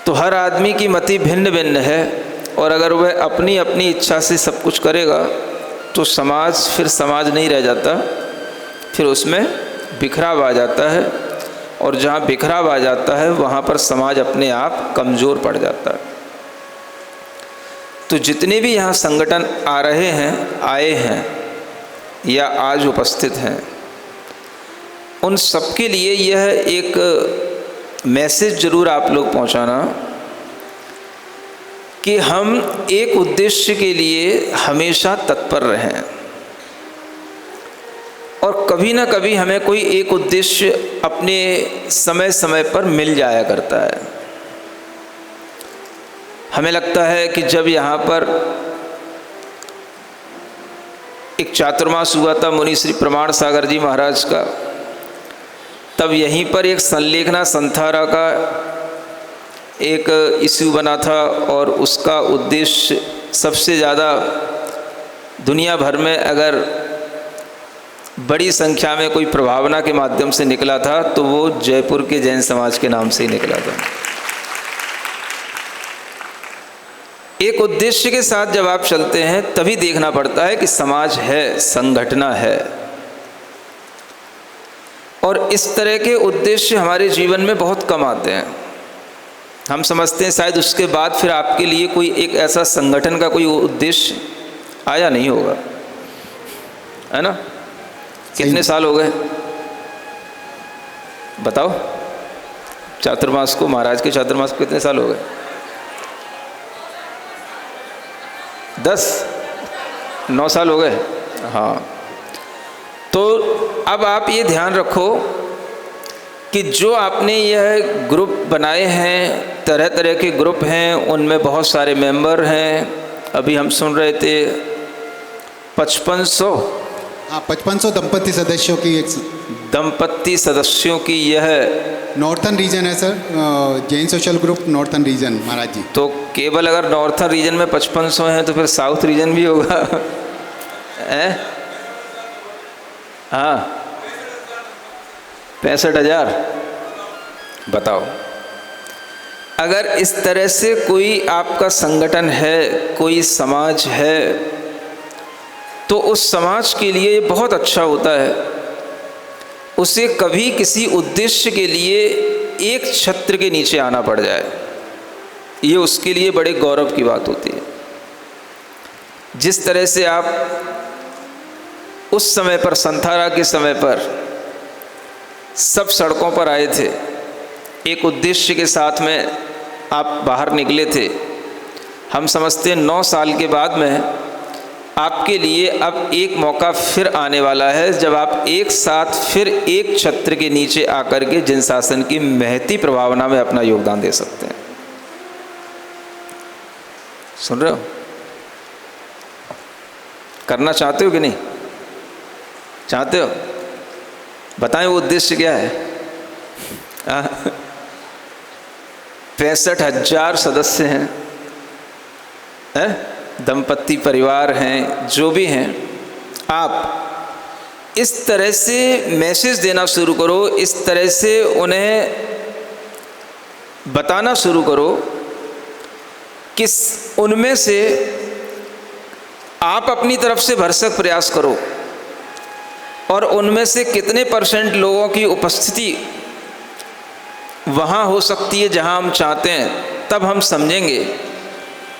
तो हर आदमी की मति भिन्न भिन्न है, और अगर वह अपनी अपनी इच्छा से सब कुछ करेगा तो समाज फिर समाज नहीं रह जाता, फिर उसमें बिखराव आ जाता है, और जहाँ बिखराव आ जाता है वहाँ पर समाज अपने आप कमज़ोर पड़ जाता है। तो जितने भी यहाँ संगठन आ रहे हैं, आए हैं या आज उपस्थित हैं, उन सबके लिए यह एक मैसेज ज़रूर आप लोग पहुँचाना कि हम एक उद्देश्य के लिए हमेशा तत्पर रहें, और कभी ना कभी हमें कोई एक उद्देश्य अपने समय समय पर मिल जाया करता है। हमें लगता है कि जब यहाँ पर एक चातुर्मास हुआ था मुनि श्री प्रमाण सागर जी महाराज का, तब यहीं पर एक संलेखना संथारा का एक इश्यू बना था, और उसका उद्देश्य सबसे ज़्यादा दुनिया भर में अगर बड़ी संख्या में कोई प्रभावना के माध्यम से निकला था तो वो जयपुर के जैन समाज के नाम से ही निकला था। एक उद्देश्य के साथ जब आप चलते हैं तभी देखना पड़ता है कि समाज है, संगठना है, और इस तरह के उद्देश्य हमारे जीवन में बहुत कम आते हैं। हम समझते हैं शायद उसके बाद फिर आपके लिए कोई एक ऐसा संगठन का कोई उद्देश्य आया नहीं होगा, है ना? कितने साल हो गए बताओ? चातुर्मास को, महाराज के चातुर्मास को कितने साल हो गए? 9 साल हो गए। हाँ, तो अब आप ये ध्यान रखो कि जो आपने यह ग्रुप बनाए हैं, तरह तरह के ग्रुप हैं, उनमें बहुत सारे मेंबर हैं। अभी हम सुन रहे थे 5500 5500 दंपत्ति सदस्यों की यह नॉर्थन रीजन है sir, Jain social group northern region महाराज जी। तो केवल अगर नॉर्थन रीजन में 5500 हैं तो फिर साउथ रीजन भी होगा हाँ, 65,000। बताओ, अगर इस तरह से कोई आपका संगठन है, कोई समाज है, तो उस समाज के लिए बहुत अच्छा होता है उसे कभी किसी उद्देश्य के लिए एक छत्र के नीचे आना पड़ जाए। ये उसके लिए बड़े गौरव की बात होती है। जिस तरह से आप उस समय पर, संथारा के समय पर, सब सड़कों पर आए थे, एक उद्देश्य के साथ में आप बाहर निकले थे। हम समझते हैं 9 साल के बाद में आपके लिए अब एक मौका फिर आने वाला है, जब आप एक साथ फिर एक छत्र के नीचे आकर के जिन शासन की महती प्रभावना में अपना योगदान दे सकते हैं। सुन रहे हो? करना चाहते हो कि नहीं चाहते हो? बताएं वो उद्देश्य क्या है? 65,000 सदस्य हैं, दंपत्ति परिवार हैं, जो भी हैं, आप इस तरह से मैसेज देना शुरू करो, इस तरह से उन्हें बताना शुरू करो कि उनमें से आप अपनी तरफ से भरसक प्रयास करो, और उनमें से कितने % लोगों की उपस्थिति वहाँ हो सकती है जहाँ हम चाहते हैं, तब हम समझेंगे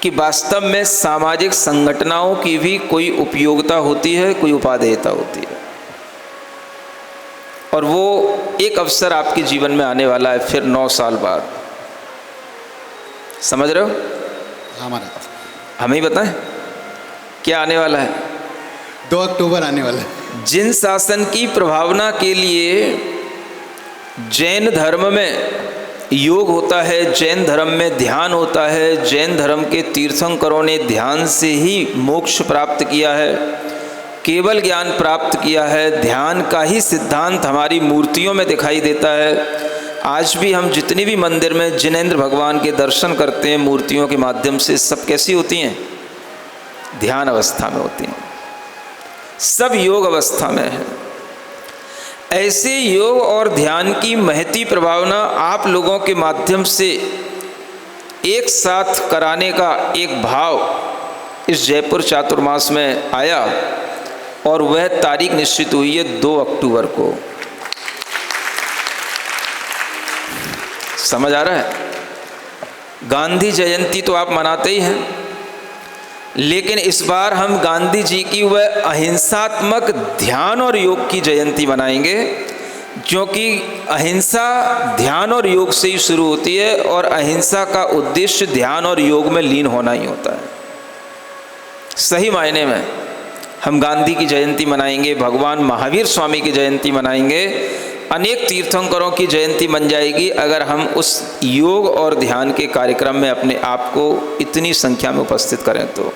कि वास्तव में सामाजिक संगठनों की भी कोई उपयोगिता होती है, कोई उपादेयता होती है। और वो एक अवसर आपके जीवन में आने वाला है फिर 9 साल बाद। समझ रहे हो? हमारा हमें ही बताएं क्या आने वाला है? 2 अक्टूबर आने वाला है। जिन शासन की प्रभावना के लिए जैन धर्म में योग होता है, जैन धर्म में ध्यान होता है, जैन धर्म के तीर्थंकरों ने ध्यान से ही मोक्ष प्राप्त किया है, केवल ज्ञान प्राप्त किया है, ध्यान का ही सिद्धांत हमारी मूर्तियों में दिखाई देता है। आज भी हम जितनी भी मंदिर में जिनेंद्र भगवान के दर्शन करते हैं मूर्तियों के माध्यम से, सब कैसी होती हैं? ध्यान अवस्था में होती हैं, सब योग अवस्था में है। ऐसे योग और ध्यान की महती प्रभावना आप लोगों के माध्यम से एक साथ कराने का एक भाव इस जयपुर चातुर्मास में आया और वह तारीख निश्चित हुई है 2 अक्टूबर को। समझ आ रहा है? गांधी जयंती तो आप मनाते ही हैं, लेकिन इस बार हम गांधी जी की वह अहिंसात्मक ध्यान और योग की जयंती मनाएंगे, क्योंकि अहिंसा ध्यान और योग से ही शुरू होती है और अहिंसा का उद्देश्य ध्यान और योग में लीन होना ही होता है। सही मायने में हम गांधी की जयंती मनाएंगे, भगवान महावीर स्वामी की जयंती मनाएंगे, अनेक तीर्थंकरों की जयंती बन जाएगी अगर हम उस योग और ध्यान के कार्यक्रम में अपने आप को इतनी संख्या में उपस्थित करें तो।